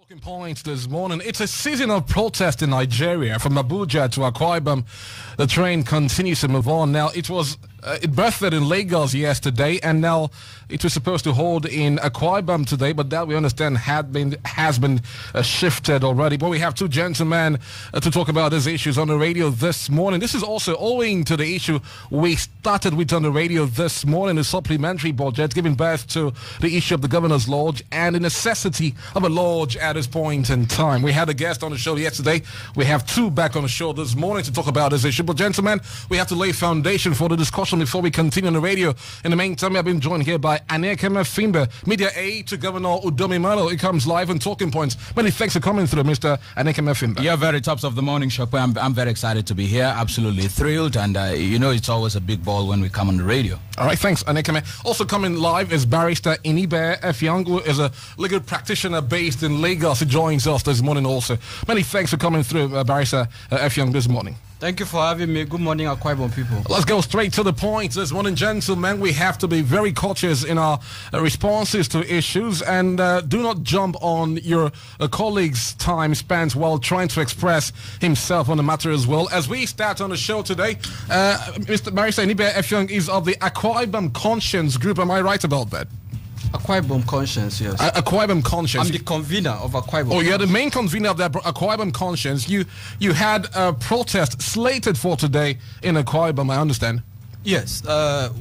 Talking points this morning. It's a season of protest in Nigeria. From Abuja to Akwaibom, the train continues to move on. Now, it birthed in Lagos yesterday, and now it was supposed to hold in Akwaibom today, but that we understand has been shifted already. But we have two gentlemen to talk about these issues on the radio this morning. This is also owing to the issue we started with on the radio this morning, the supplementary budget, giving birth to the issue of the Governors Lodge and the necessity of a lodge at this point in time. We had a guest on the show yesterday. We have two back on the show this morning to talk about this issue. But gentlemen, we have to lay foundation for the discussion before we continue on the radio. In the meantime, I've been joined here by Finbarr, Media Aide to Governor Udom. It comes live on Talking Points. Many thanks for coming through, Mr. Finbarr. Yeah, very tops of the morning, Shopper. I'm very excited to be here. Absolutely thrilled. And, it's always a big ball when we come on the radio. All right, thanks, Anekeme. Also coming live is Barrister Barr Effiong, who is a legal practitioner based in Lagos. He joins us this morning also. Many thanks for coming through, Barrister Effiong, this morning. Thank you for having me. Good morning, Akwaibom people. Let's go straight to the point this morning, gentlemen. We have to be very cautious in our responses to issues, and do not jump on your colleague's time spent while trying to express himself on the matter as well. As we start on the show today, Mr. Barrister Barr Effiong is of the Akwaibom Conscience Group. Am I right about that? Akwaibom Conscience, yes. Akwaibom Conscience. I'm the convener of Akwaibom. Oh, you're the main convener of the Akwaibom Conscience. You had a protest slated for today in Akwaibom, I understand. Yes,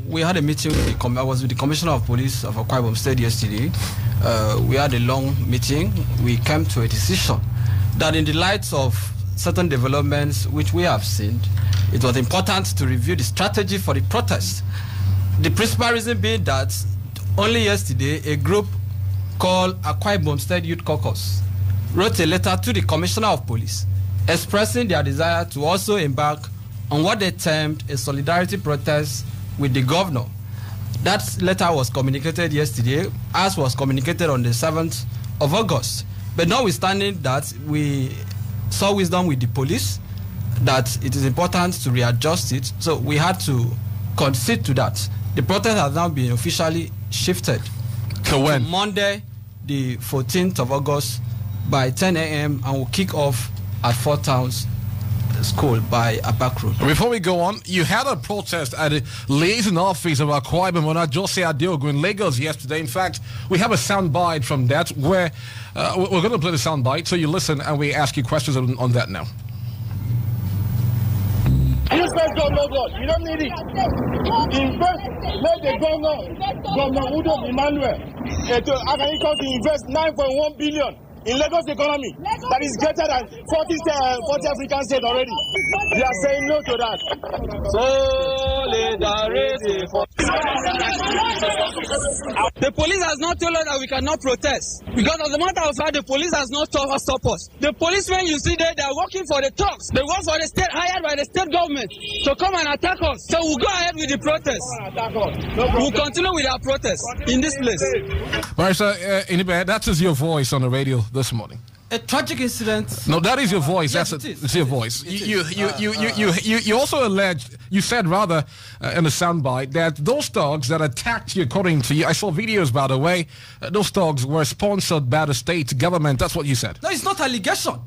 we had a meeting with I was with the Commissioner of Police of Akwaibom State yesterday. We had a long meeting. We came to a decision that in the light of certain developments which we have seen, it was important to review the strategy for the protest. The principal reason being that only yesterday, a group called Akwaibom State Youth Caucus wrote a letter to the Commissioner of Police expressing their desire to also embark on what they termed a solidarity protest with the governor. That letter was communicated yesterday, as was communicated on the 7th of August. But notwithstanding that, we saw wisdom with the police that it is important to readjust it, so we had to concede to that. The protest has now been officially shifted to when? Monday, the 14th of August by 10 a.m. and will kick off at Fort Towns School by Abak Road. Before we go on, you had a protest at the liaison office of Akwaibom on Jose Adiogo in Lagos yesterday. In fact, we have a sound bite from that where we're going to play the sound bite, so you listen and we ask you questions on that now. Useless governor God, you don't need it. Invest, let the Governor Udom Emmanuel, to invest 9.1 billion in Lagos economy. That is greater than 40 African states already. They are saying no to that. Solidarity for the police has not told us that we cannot protest. Because as a matter of fact, the police has not stopped us. The policemen you see there, they are working for the thugs. They work for the state, hired by the state government to come and attack us. So we'll go ahead with the protest. We'll continue with our protest in this place. Barrister Barr, that is your voice on the radio this morning. A tragic incident. No, that is your voice. Yes, It's your voice. You also alleged, you said rather in the soundbite that those thugs that attacked you, according to you, I saw videos by the way, those thugs were sponsored by the state government. That's what you said. No, it's not allegation.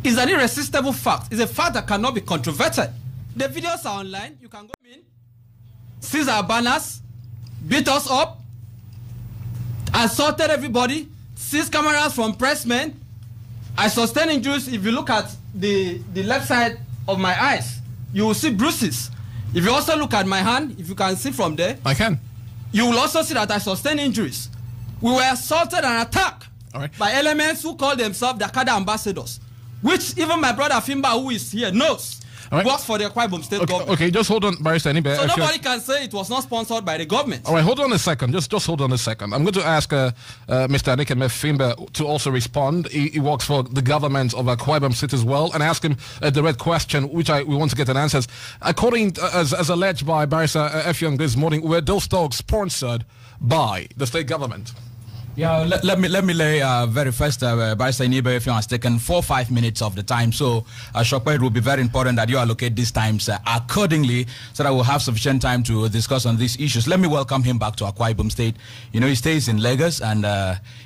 It's an irresistible fact. It's a fact that cannot be controverted. The videos are online. You can go in, seize our banners, beat us up, assaulted everybody, seize cameras from pressmen. I sustained injuries. If you look at the left side of my eyes, you will see bruises. If you also look at my hand, if you can see from there, I can. You will also see that I sustained injuries. We were assaulted and attacked by elements who call themselves the Akada ambassadors, which even my brother Finbarr, who is here, knows. Works for the Akwaibom State Government. Okay, just hold on, Barrister Barr. So nobody can say it was not sponsored by the government. All right, hold on a second. Just hold on a second. I'm going to ask Mr. Finbarr to also respond. He works for the government of Akwaibom State as well, and ask him a direct question, which we want to get an answer. According, as alleged by Barrister Effiong this morning, were those talks sponsored by the state government? Yeah, let me lay very first. Barrister Media Aide has taken 4 or 5 minutes of the time, so Shokwe, it will be very important that you allocate these times accordingly, so that we'll have sufficient time to discuss on these issues. Let me welcome him back to Akwaibom State. You know, he stays in Lagos, and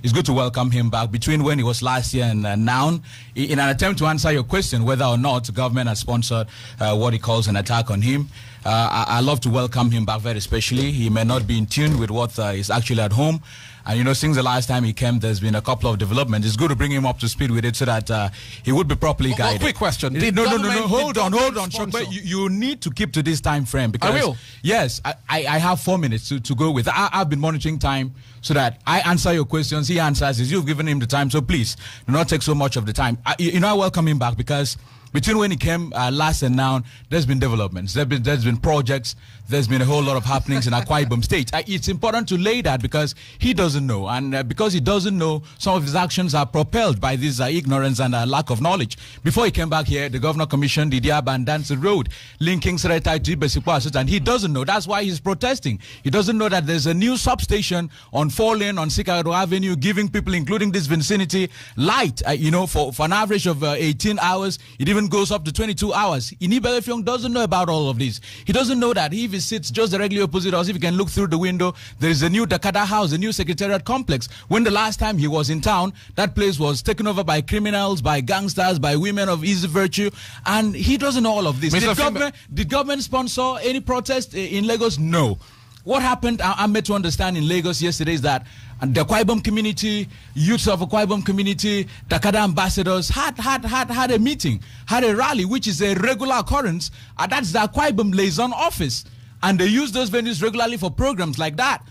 it's good to welcome him back. Between when he was last year and now, in an attempt to answer your question whether or not the government has sponsored what he calls an attack on him, I love to welcome him back very especially. He may not be in tune with what is actually at home. And, you know, since the last time he came, there's been a couple of developments. It's good to bring him up to speed with it so that he would be properly guided. Quick question. No. Hold on. Shokwe, you need to keep to this time frame. Because, I will. Yes, I have 4 minutes to go with. I've been monitoring time so that I answer your questions. He answers as you've given him the time. So please, do not take so much of the time. I welcome him back because between when he came last and now, there's been developments. There's been projects. There's been a whole lot of happenings in Akwaibom State. It's important to lay that because he doesn't know. And because he doesn't know, some of his actions are propelled by this ignorance and lack of knowledge. Before he came back here, the governor commissioned the Diabandansi Road linking Seretai to Ibesikwa, and he doesn't know. That's why he's protesting. He doesn't know that there's a new substation on 4-lane on Sikaro Avenue giving people, including this vicinity, light, for an average of 18 hours. It even goes up to 22 hours. Barr Effiong doesn't know about all of this. He doesn't know that if he sits just directly opposite us, if you can look through the window, there is a new Dakada house, a new secretariat complex. When the last time he was in town, that place was taken over by criminals, by gangsters, by women of easy virtue, and he doesn't know all of this. Did government sponsor any protest in Lagos? No. What happened, I'm made to understand in Lagos yesterday, is that the Akwaibom community, youths of Akwaibom community, Dakada ambassadors had a meeting, had a rally, which is a regular occurrence. That's the Akwaibom liaison office. And they use those venues regularly for programs like that.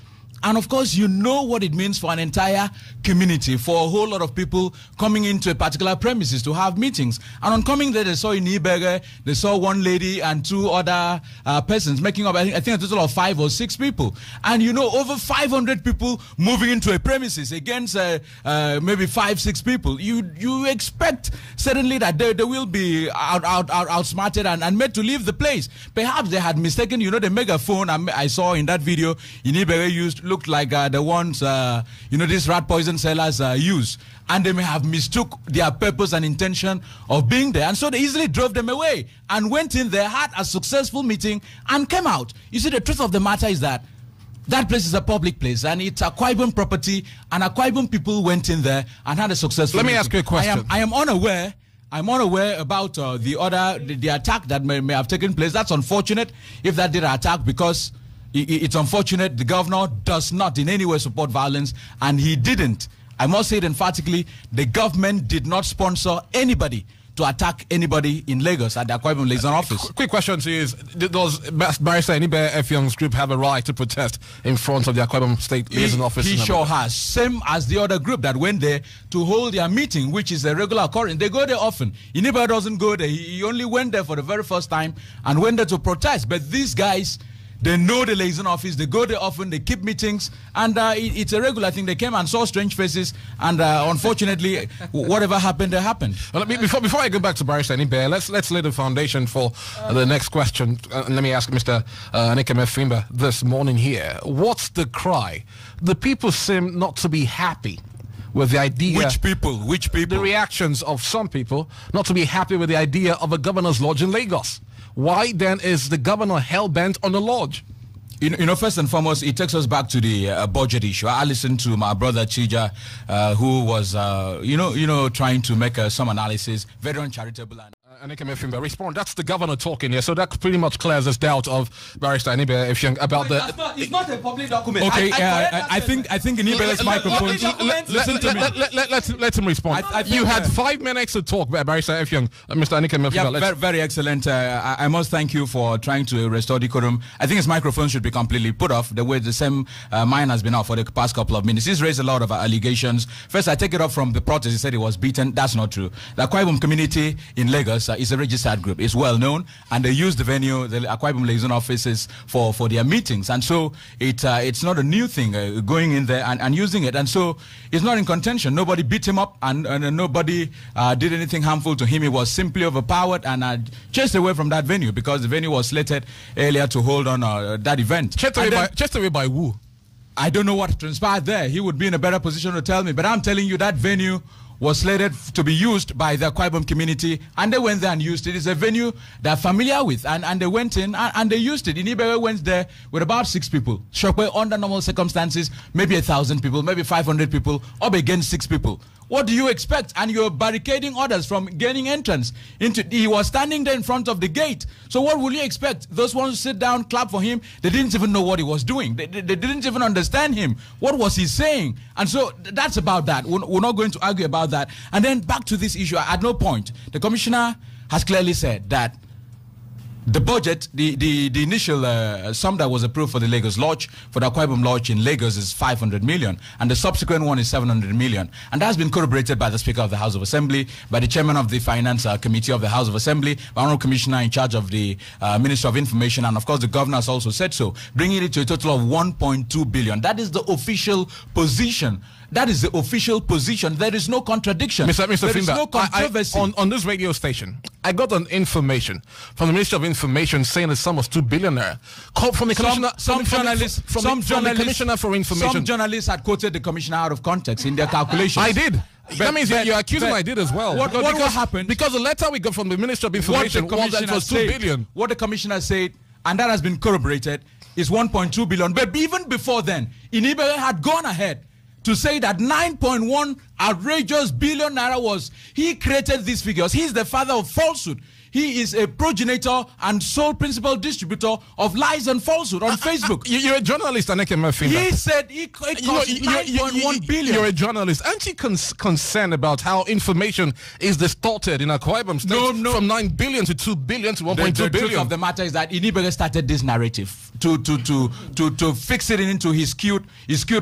And of course, you know what it means for an entire community, for a whole lot of people coming into a particular premises to have meetings. And on coming there, they saw in Iberge, they saw one lady and 2 other persons making up, I think a total of 5 or 6 people. And you know, over 500 people moving into a premises against maybe 5, 6 people. You expect certainly that they will be outsmarted and made to leave the place. Perhaps they had mistaken, the megaphone I saw in that video in Iberge looked like the ones, these rat poison sellers use. And they may have mistook their purpose and intention of being there. And so they easily drove them away and went in there, had a successful meeting, and came out. You see, the truth of the matter is that that place is a public place, and it's Akwaibom property, and Akwaibom people went in there and had a successful meeting. Let me ask you a question. I am unaware. I'm unaware about the attack that may have taken place. That's unfortunate if that did an attack, because it's unfortunate. The governor does not in any way support violence, and he didn't. I must say it emphatically, the government did not sponsor anybody to attack anybody in Lagos at the Akwaibom liaison office. Quick question to you is, does Barrister Barr Effiong's group have a right to protest in front of the Akwaibom State liaison office? He sure has. Same as the other group that went there to hold their meeting, which is a regular occurrence. They go there often. Iniba doesn't go there. He only went there for the very first time and went there to protest. But these guys, they know the liaison office, they go there often, they keep meetings, and it's a regular thing. They came and saw strange faces, and unfortunately, whatever happened, there happened. Well, before I go back to Barrister Anibere, let's lay the foundation for the next question. Let me ask Mr. Finbarr this morning here. What's the cry? The people seem not to be happy with the idea. Which people? The reactions of some people not to be happy with the idea of a governor's lodge in Lagos. Why then is the governor hell-bent on the lodge? First and foremost, it takes us back to the budget issue. I listened to my brother Chija, who was, trying to make some analysis, very uncharitable. And respond. That's the governor talking here, so that pretty much clears this doubt of Barrister Anibere Effiong about it's not a public document. Okay, I think Inibere's microphone. Listen to me. Let him respond. You had 5 minutes to talk, Barrister Effiong. Mr. Anibere. Yeah, very excellent. I must thank you for trying to restore decorum. I think his microphone should be completely put off the way the same mine has been out for the past couple of minutes. He's raised a lot of allegations. First, I take it up from the protest. He said he was beaten. That's not true. The Akwaibom community in Lagos is a registered group. It's well known, and they use the venue, the Akwaibom liaison offices, for their meetings. And so it's not a new thing going in there and using it. And so it's not in contention. Nobody beat him up, and nobody did anything harmful to him. He was simply overpowered and chased away from that venue, because the venue was slated earlier to hold on that event. Chased away by who? I don't know what transpired there. He would be in a better position to tell me. But I'm telling you that venue was slated to be used by the Akwaibom community, and they went there and used it. It's a venue they're familiar with, and they went in and they used it. Inibere went there with about 6 people. Shokwe, under normal circumstances, maybe 1,000 people, maybe 500 people, up against 6 people. What do you expect? And you're barricading others from gaining entrance into. He was standing there in front of the gate. So what will you expect? Those ones sit down, clap for him. They didn't even know what he was doing. They didn't even understand him. What was he saying? And so that's about that. We're not going to argue about that. And then back to this issue. At no point, the commissioner has clearly said that the budget, the initial sum that was approved for the Lagos Lodge, for the Akwaibom Lodge in Lagos, is 500 million, and the subsequent one is 700 million. And that has been corroborated by the Speaker of the House of Assembly, by the Chairman of the Finance Committee of the House of Assembly, by Honorable Commissioner in charge of the Ministry of Information, and of course the Governor has also said so, bringing it to a total of 1.2 billion. That is the official position. That is the official position. There is no contradiction. Mr. There is Finbarr, no controversy. on this radio station, I got an information from the Ministry of Information saying the sum was 2 billion naira. From the commissioner, Some commissioner for information. Some journalists had quoted the commissioner out of context in their calculations. I did. That means you're accusing I did as well. What happened? Because the letter we got from the Ministry of Information was that it was 2 billion. What the commissioner said, and that has been corroborated, is 1.2 billion. But even before then, Inibere had gone ahead to say that 9.1 outrageous billion naira was, he created these figures. He's the father of falsehood. He is a progenitor and sole principal distributor of lies and falsehood on Facebook. You're a journalist, Aneke Murphy. He said it cost 9.1 billion. You're a journalist. Aren't you concerned about how information is distorted in Akwaibom State from 9 billion to 2 billion to 1.2 billion? The truth of the matter is that Inibere started this narrative to fix it into his skewed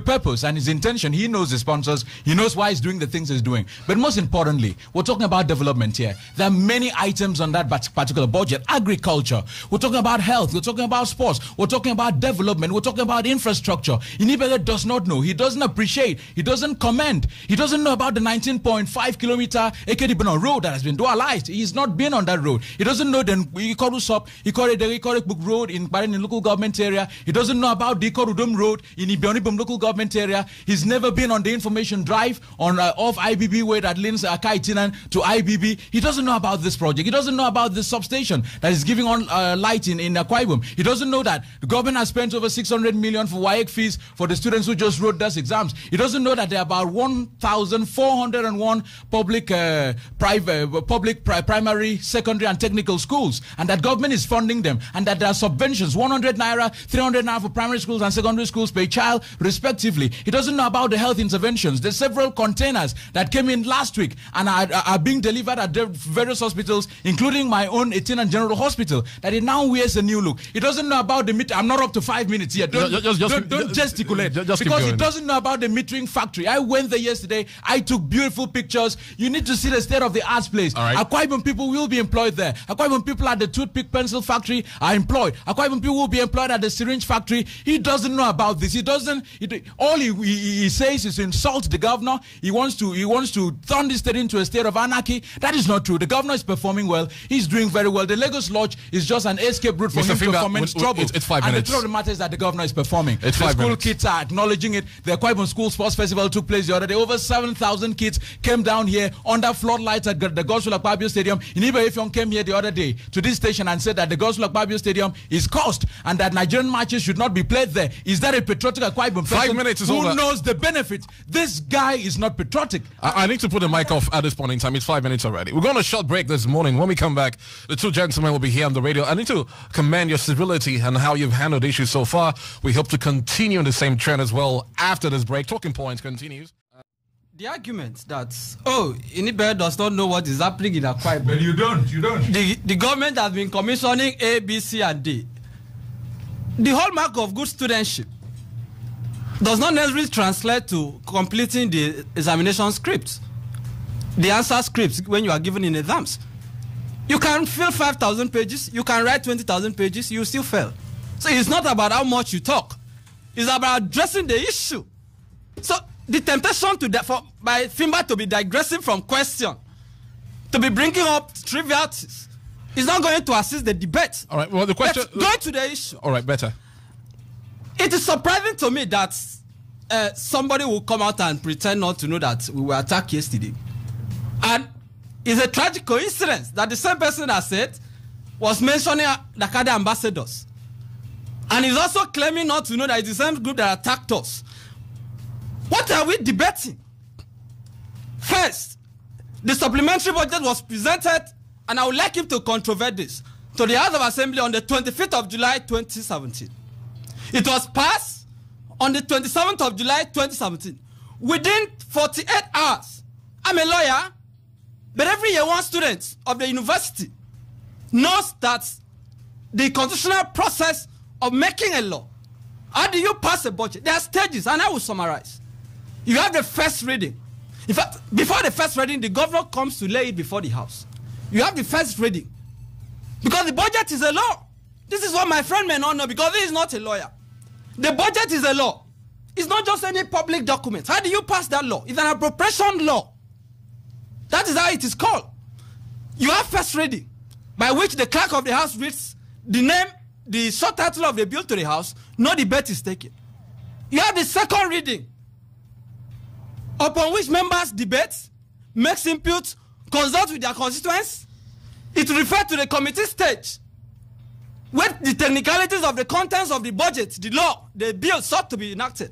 purpose and his intention. He knows the sponsors. He knows why he's doing the things he's doing. But most importantly, we're talking about development here. There are many items on that particular budget. Agriculture. We're talking about health. We're talking about sports. We're talking about development. We're talking about infrastructure. Inibere does not know. He doesn't appreciate. He doesn't comment. He doesn't know about the 19.5 kilometer Ekedibana road that has been dualized. He's not been on that road. He doesn't know the Ikore Book Road in Barren local government area. He doesn't know about the Udom Road in Ibionibum local government area. He's never been on the information drive on off IBB way that links Kaitinan to IBB. He doesn't know about this project. He doesn't know about the substation that is giving on light in Akwaibom. He doesn't know that the government has spent over 600 million for WAEC fees for the students who just wrote those exams. He doesn't know that there are about 1,401 public primary, secondary and technical schools, and that government is funding them, and that there are subventions, 100 naira, 300 naira for primary schools and secondary schools per child respectively. He doesn't know about the health interventions. There's several containers that came in last week and are being delivered at various hospitals, including my own Etienne General Hospital, that it now wears a new look. He doesn't know about the meter. I'm not up to 5 minutes here. Don't gesticulate. Because he doesn't know about the metering factory. I went there yesterday. I took beautiful pictures. You need to see the state of the arts place. Right. Akwaibom people will be employed there. Akwaibom people at the toothpick pencil factory are employed. Akwaibom people will be employed at the syringe factory. He doesn't know about this. He doesn't. All he says is to insult the governor. He wants to turn this state into a state of anarchy. That is not true. The governor is performing well. He's doing very well. The Lagos Lodge is just an escape route for him to foment trouble. It's 5 minutes. And the truth of the matter is that the governor is performing. It's 5 minutes. The school kids are acknowledging it. The Akwaibom School Sports Festival took place the other day. Over 7,000 kids came down here under floodlights at the Gospel Akwaibom Stadium. Barr Effiong came here the other day to this station and said that the Gospel Akwaibom Stadium is cursed and that Nigerian matches should not be played there. Is that a patriotic Akwaibom person 5 minutes is who over. knows the benefits? This guy is not patriotic. I need to put the mic off at this point in time. It's 5 minutes already. We're going on a short break this morning. When we come back, the two gentlemen will be here on the radio. I need to commend your civility and how you've handled issues so far. We hope to continue in the same trend as well after this break. Talking Points continues. The argument that, Inibere does not know what is happening in Akwaibom. But you don't. The government has been commissioning A, B, C, and D. The hallmark of good studentship does not necessarily translate to completing the examination scripts, the answer scripts when you are given in exams. You can fill 5,000 pages, you can write 20,000 pages, you still fail. So it's not about how much you talk. It's about addressing the issue. So the temptation by Finbarr to be digressing from question, to be bringing up trivialities, is not going to assist the debate. All right, well, the question... Let's go to the issue. All right, better. It is surprising to me that somebody will come out and pretend not to know that we were attacked yesterday. And it's a tragic coincidence that the same person that said was mentioning the Dakar ambassadors. And he's also claiming not to know that it's the same group that attacked us. What are we debating? First, the supplementary budget was presented, and I would like him to controvert this, to the House of Assembly on the 25th of July 2017. It was passed on the 27th of July 2017. Within 48 hours, I'm a lawyer, but every year one student of the university knows that the constitutional process of making a law, how do you pass a budget? There are stages, and I will summarize. You have the first reading. In fact, before the first reading, the governor comes to lay it before the House. You have the first reading. Because the budget is a law. This is what my friend may not know, because he is not a lawyer. The budget is a law. It's not just any public document. How do you pass that law? It's an appropriation law. That is how it is called. You have first reading, by which the clerk of the House reads the name, the short title of the bill to the House. No debate is taken. You have the second reading, upon which members debate, make input, consult with their constituents. It refers to the committee stage, where the technicalities of the contents of the budget, the law, the bill sought to be enacted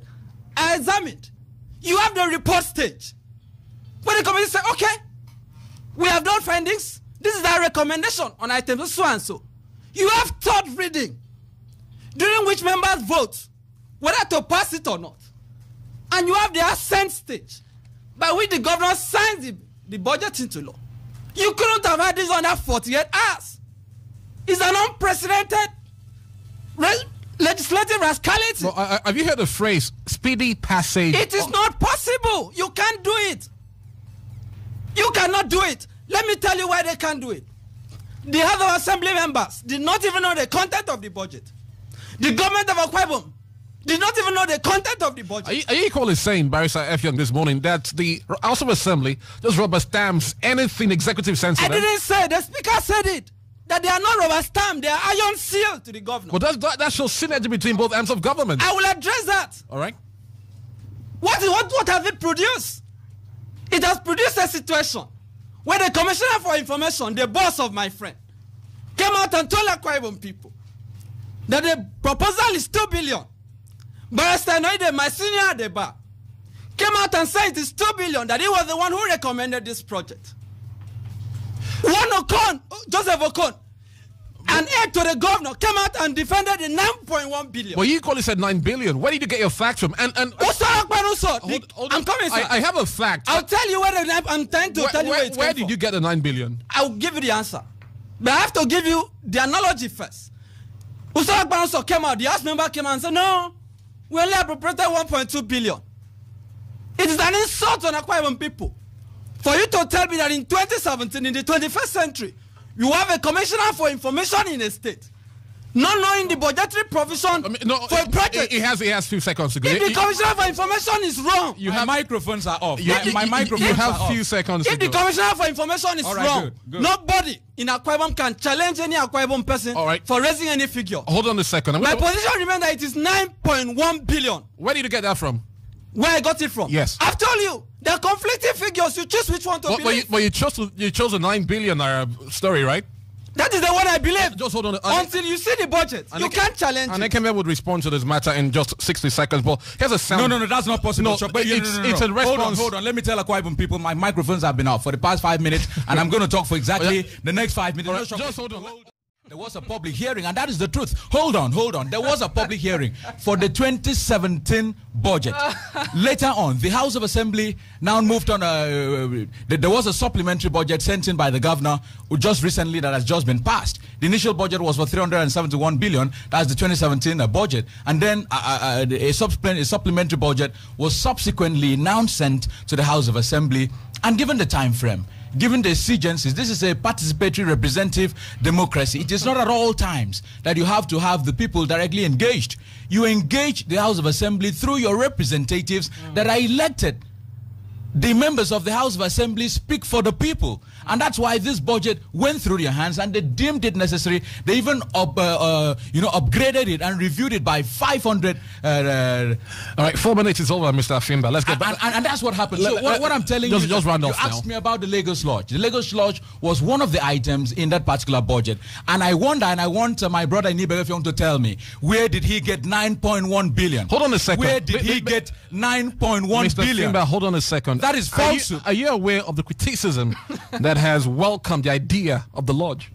are examined. You have the report stage, where the committee says, okay, we have done findings. This is our recommendation on items so and so. You have third reading, during which members vote whether to pass it or not. And you have the assent stage, by which the governor signs the budget into law. You couldn't have had this under 48 hours. It's an unprecedented legislative rascality. Well, have you heard the phrase speedy passage? It is not possible. You can't do it. You cannot do it. Let me tell you why they can't do it. The House of Assembly members did not even know the content of the budget. The government of Akwaibom did not even know the content of the budget. Are you equally saying, Barr Effiong, this morning, that the House of Assembly just rubber stamps anything executive sends to them? I didn't say. The speaker said it. That they are not rubber stamp. They are iron sealed to the governor. Well, that shows synergy between both arms of government. I will address that. All right. What has it produced? It has produced a situation where the Commissioner for Information, the boss of my friend, came out and told Akwaibom people that the proposal is 2 billion. Barrister Noide, my senior at the bar, came out and said it is 2 billion, that he was the one who recommended this project. Joseph Okon, an aide to the governor, came out and defended the 9.1 billion. Well, you clearly said 9 billion. Where did you get your facts from? I'm coming, sir. I have a fact. I'll tell you I'm trying to tell you where it's Where did you get the 9 billion? I'll give you the answer. But I have to give you the analogy first. Usara Akbanuso came out, the House member came out and said, no, we only appropriated 1.2 billion. It is an insult on Akwaibom people for you to tell me that in 2017, in the 21st century, you have a commissioner for information in a state, not knowing the budgetary provision for a project. He has 2 seconds to go. If the commissioner for information is wrong, my microphones are off. My microphones you have few seconds to go. If the commissioner for information is wrong, good. Nobody in Akwaibom can challenge any Akwaibom person for raising any figure. Hold on a second. My position remains that it is 9.1 billion. Where did you get that from? Where I got it from? Yes. I've told you. There are conflicting figures. You choose which one to believe. But you chose a 9 billion story, right? That is the one I believe. Just hold on. Until you see the budget, you can't challenge it. And Ekeme would respond to this matter in just 60 seconds. But here's a sound. No, that's not possible. It's a response. Hold on. Let me tell Akwaibom people, my microphones have been off for the past 5 minutes, and I'm going to talk for exactly the next 5 minutes. Just hold on. There was a public hearing, and that is the truth. Hold on. There was a public hearing for the 2017 budget. Later on, the House of Assembly now moved on. There was a supplementary budget sent in by the governor just recently that has just been passed. The initial budget was for 371 billion. That's the 2017 budget. And then a supplementary budget was subsequently now sent to the House of Assembly. And given the time frame, given the exigencies, this is a participatory representative democracy. It is not at all times that you have to have the people directly engaged. You engage the House of Assembly through your representatives that are elected the members of the House of Assembly speak for the people, and that's why this budget went through their hands, and they deemed it necessary. They even upgraded it and reviewed it by 500. All right, 4 minutes is over, Mr. Finbarr. Let's get back. And that's what happened. So what I'm telling you, just round off you asked me about the Lagos Lodge. The Lagos Lodge was one of the items in that particular budget, and I wonder, and I want my brother Barr Effiong to tell me, where did he get 9.1 billion? Hold on a second. Where did he get 9.1 billion? Mr. Finbarr, hold on a second. That is false. Are you aware of the criticism that has welcomed the idea of the lodge?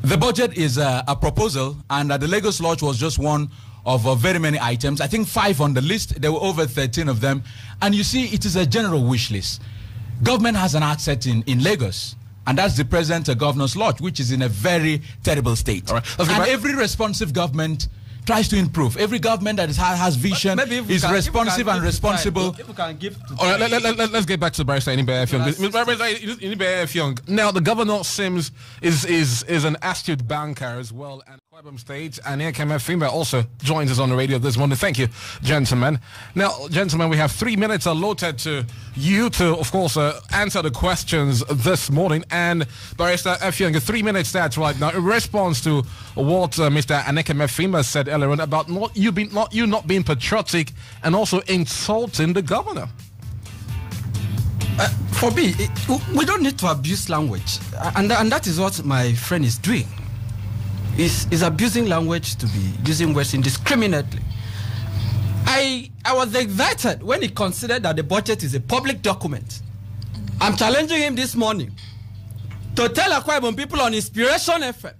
The budget is a proposal, and the Lagos Lodge was just one of very many items. I think 5 on the list. There were over 13 of them. And you see, it is a general wish list. Government has an asset in Lagos, and that's the present Governor's Lodge, which is in a very terrible state. All right. And every responsive government tries to improve. Every government that has vision is responsive and responsible. If we can give to all right, let's get back to Barrister Barr Effiong. Now, the governor seems is an astute banker as well, and Akwaibom State and AKS Finbarr also joins us on the radio this morning. Thank you, gentlemen. Now, gentlemen, we have 3 minutes allotted to you to, of course, answer the questions this morning. And Barrister Effiong, 3 minutes starts right now. In response to what Mr. Akwaibom Finbarr said earlier on about not being patriotic and also insulting the governor. For me, we don't need to abuse language, and that is what my friend is doing. Is abusing language to be using words indiscriminately. I was excited when he considered that the budget is a public document. I'm challenging him this morning to tell Akwaibom people on Inspiration FM,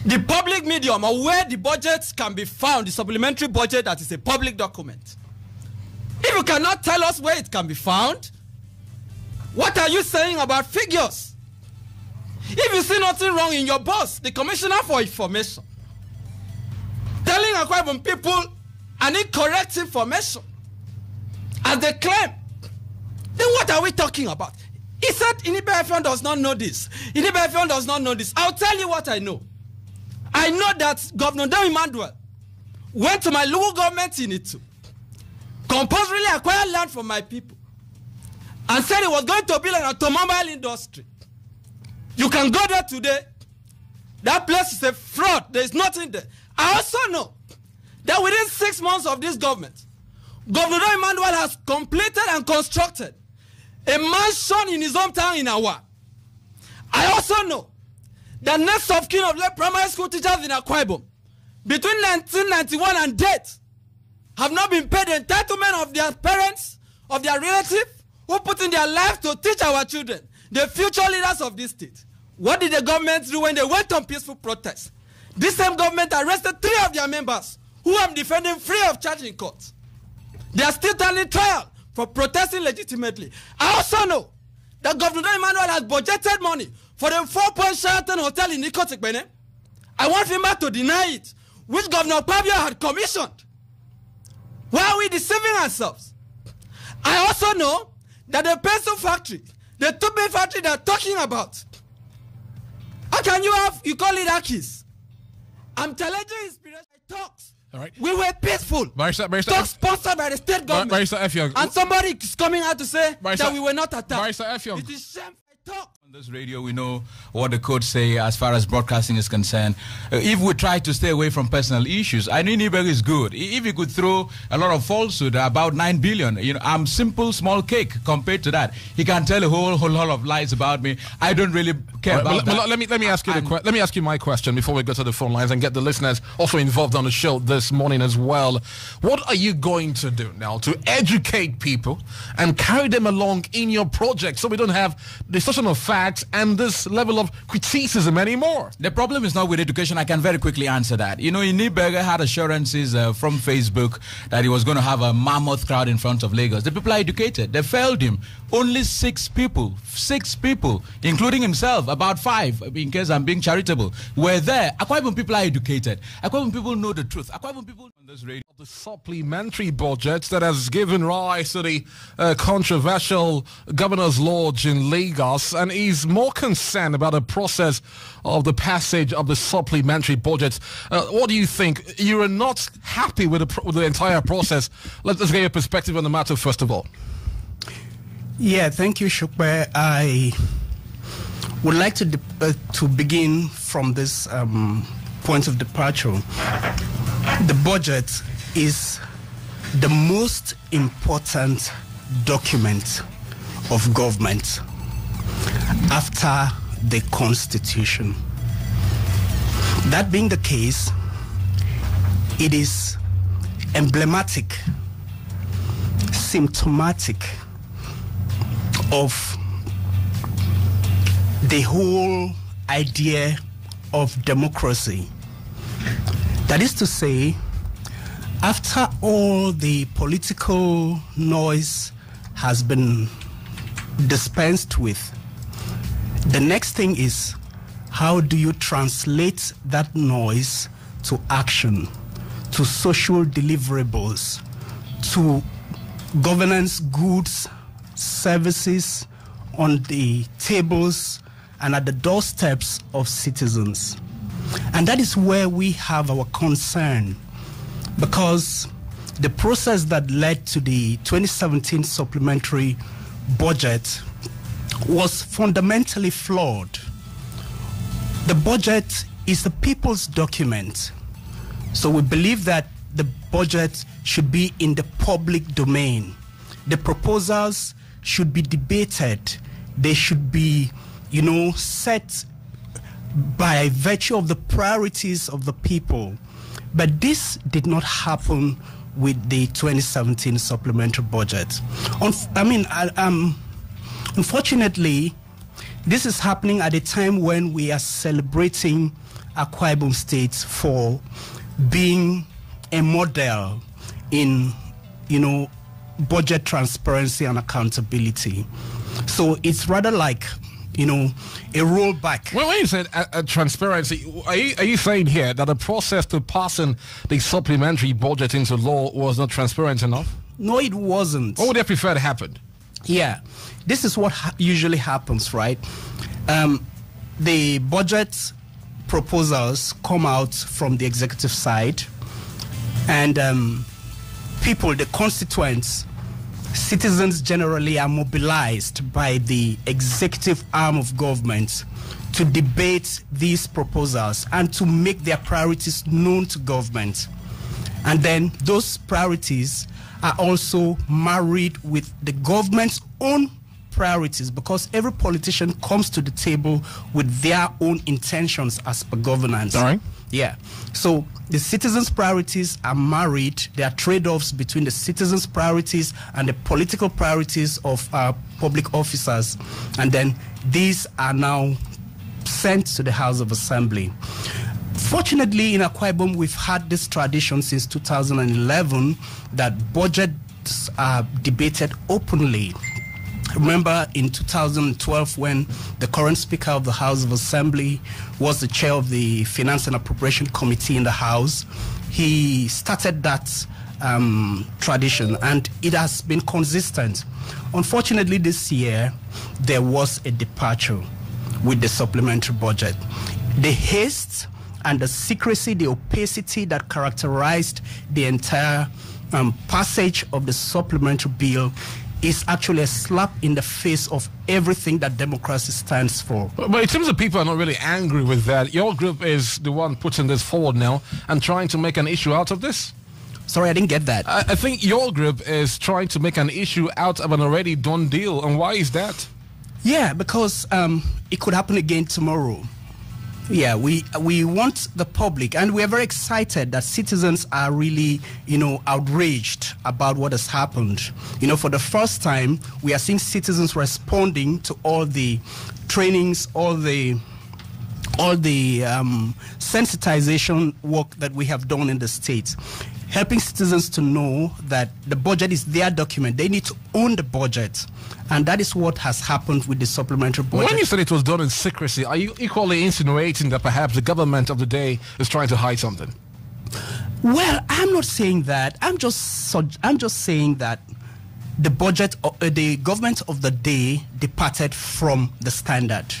the public medium, or where the budgets can be found, the supplementary budget that is a public document. If you cannot tell us where it can be found, what are you saying about figures? If you see nothing wrong in your boss, the Commissioner for Information, telling Akwaibom people an incorrect information as they claim, then what are we talking about? He said Barr Effiong does not know this. Barr Effiong does not know this. I'll tell you what I know. I know that Governor Udom went to my local government in Itu, compulsorily acquired land from my people, and said he was going to build an automobile industry. You can go there today. That place is a fraud. There is nothing there. I also know that within 6 months of this government, Governor Udom has completed and constructed a mansion in his hometown in Awa. I also know that next of kin of late primary school teachers in Akwaibom, between 1991 and date, have not been paid the entitlement of their parents, of their relatives, who put in their life to teach our children, the future leaders of this state. What did the government do when they went on peaceful protest? This same government arrested 3 of their members, who I'm defending free of charge in court. They are still standing trial for protesting legitimately. I also know that Governor Udom has budgeted money for the 4-point Sheraton Hotel in Ikotekpene. I want Finbarr to deny it, which Governor Pabio had commissioned. Why are we deceiving ourselves? I also know that the pencil factory, the toothpaste factory they're talking about, how can you call it Akis? I'm challenging inspiration talks. All right. We were peaceful. Talks sponsored by the state government. And somebody is coming out to say that we were not attacked. It is shameful. Talk. On this radio, we know what the codes say as far as broadcasting is concerned. If we try to stay away from personal issues, I know Barr is good. If he could throw a lot of falsehood about 9 billion, I'm simple, small cake compared to that. He can tell a whole lot of lies about me. I don't really care about that. Let me ask you let me ask you my question before we go to the phone lines and get the listeners also involved on the show this morning as well. What are you going to do now to educate people and carry them along in your project so we don't have discussion of facts and this level of criticism anymore? The problem is not with education. I can very quickly answer that. Barr had assurances from Facebook that he was going to have a mammoth crowd in front of Lagos. The people are educated. They failed him. Only 6 people, including himself, about 5, in case I'm being charitable, were there. Akwaibom people are educated. Akwaibom people know the truth. Akwaibom people on this radio. The supplementary budget that has given rise to the controversial Governors Lodge in Lagos, and he's more concerned about the process of the passage of the supplementary budget. What do you think? You are not happy with the entire process. Let's get your perspective on the matter first of all. Yeah, thank you, Shukwe. I would like to begin from this point of departure. The budget is the most important document of government after the Constitution. That being the case, it is emblematic, symptomatic of the whole idea of democracy. That is to say, after all the political noise has been dispensed with, the next thing is, how do you translate that noise to action, to social deliverables, to governance goods, services on the tables and at the doorsteps of citizens? And that is where we have our concern, because the process that led to the 2017 supplementary budget was fundamentally flawed. The budget is the people's document. So we believe that the budget should be in the public domain. The proposals should be debated. They should be, set by virtue of the priorities of the people. But this did not happen with the 2017 supplementary budget. Unfortunately, this is happening at a time when we are celebrating Akwaibom State for being a model in, budget transparency and accountability. So it's rather like, a rollback. Well, when you said transparency, are you saying here that the process to passing the supplementary budget into law was not transparent enough? No, it wasn't. What would they prefer to happen? Yeah, this is what usually happens, right? The budget proposals come out from the executive side, and people, the constituents, citizens generally are mobilized by the executive arm of government to debate these proposals and to make their priorities known to government. And then those priorities are also married with the government's own priorities, because every politician comes to the table with their own intentions as per governance. All right. Yeah. So the citizens' priorities are married. There are trade-offs between the citizens' priorities and the political priorities of public officers. And then these are now sent to the House of Assembly. Fortunately, in Akwaibom, we've had this tradition since 2011 that budgets are debated openly. Remember in 2012 when the current Speaker of the House of Assembly was the chair of the Finance and Appropriation Committee in the House, he started that tradition, and it has been consistent. Unfortunately, this year, there was a departure with the supplementary budget. The haste and the secrecy, the opacity that characterized the entire passage of the supplementary bill is actually a slap in the face of everything that democracy stands for. But it seems that people are not really angry with that. Your group is the one putting this forward now and trying to make an issue out of this. Sorry, I didn't get that. I think your group is trying to make an issue out of an already done deal. And why is that? Yeah, because it could happen again tomorrow. Yeah, we want the public, and we are very excited that citizens are really, outraged about what has happened. For the first time, we are seeing citizens responding to all the trainings, all the sensitization work that we have done in the state, helping citizens to know that the budget is their document. They need to own the budget. And that is what has happened with the supplementary budget. When you said it was done in secrecy, are you equally insinuating that perhaps the government of the day is trying to hide something? Well, I'm not saying that. I'm just saying that the government of the day departed from the standard.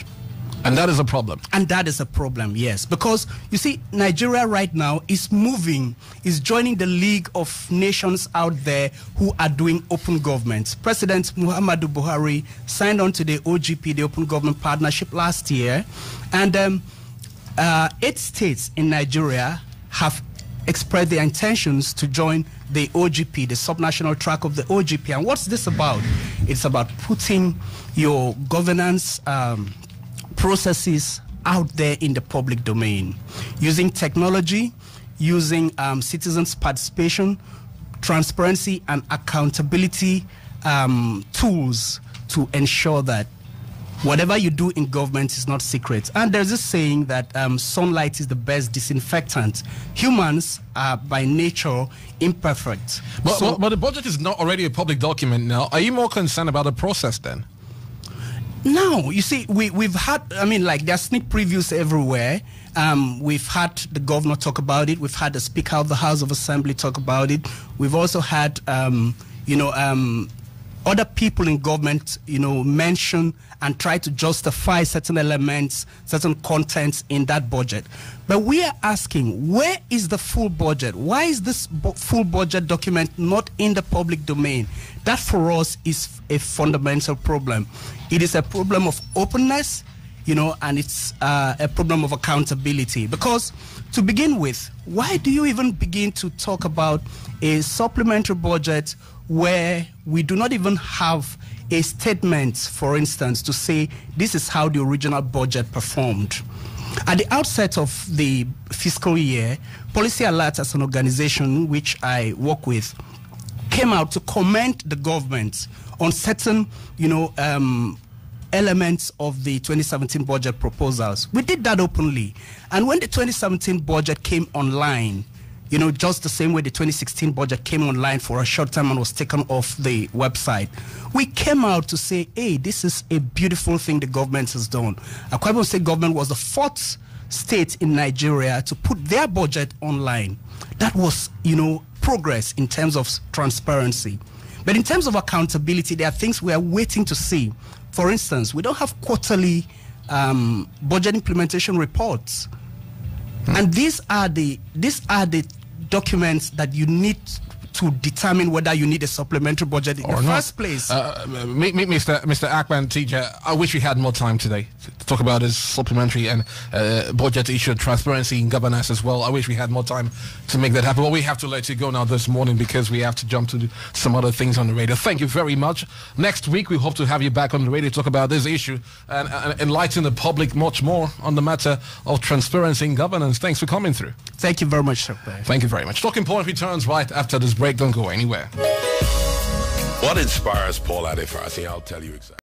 And that is a problem. And that is a problem, yes. Because, you see, Nigeria right now is joining the League of Nations out there who are doing open government. President Muhammadu Buhari signed on to the OGP, the Open Government Partnership, last year. And 8 states in Nigeria have expressed their intentions to join the OGP, the subnational track of the OGP. And what's this about? It's about putting your governance processes out there in the public domain, using technology, using citizens' participation, transparency, and accountability tools to ensure that whatever you do in government is not secret. And there's this saying that sunlight is the best disinfectant. Humans are by nature imperfect. But the budget is not already a public document now. Are you more concerned about the process then? No, you see, we've had, there are sneak previews everywhere. We've had the governor talk about it. We've had the Speaker of the House of Assembly talk about it. We've also had, other people in government, mention and try to justify certain elements, certain contents in that budget. But we are asking, where is the full budget? Why is this full budget document not in the public domain? That for us is a fundamental problem. It is a problem of openness, and it's a problem of accountability. Because to begin with, why do you even begin to talk about a supplementary budget where we do not even have a statement, for instance, to say this is how the original budget performed? At the outset of the fiscal year, Policy Alert, as an organization which I work with, came out to commend the government on certain, elements of the 2017 budget proposals. We did that openly. And when the 2017 budget came online, just the same way the 2016 budget came online for a short time and was taken off the website, we came out to say, hey, this is a beautiful thing the government has done. Akwaibom State Government was the 4th state in Nigeria to put their budget online. That was, progress in terms of transparency. But in terms of accountability, there are things we are waiting to see. For instance, we don't have quarterly budget implementation reports. And these are the documents that you need to determine whether you need a supplementary budget in the first place. Mr. Akpan TJ, I wish we had more time today to talk about this supplementary and budget issue, transparency in governance as well. I wish we had more time to make that happen. But we have to let you go now this morning because we have to jump to some other things on the radio. Thank you very much. Next week, we hope to have you back on the radio to talk about this issue and enlighten the public much more on the matter of transparency in governance. Thanks for coming through. Thank you very much, sir. Thank you very much. Talking Point returns right after this break. Don't go anywhere. What inspires Paul Adefarsi? I'll tell you exactly.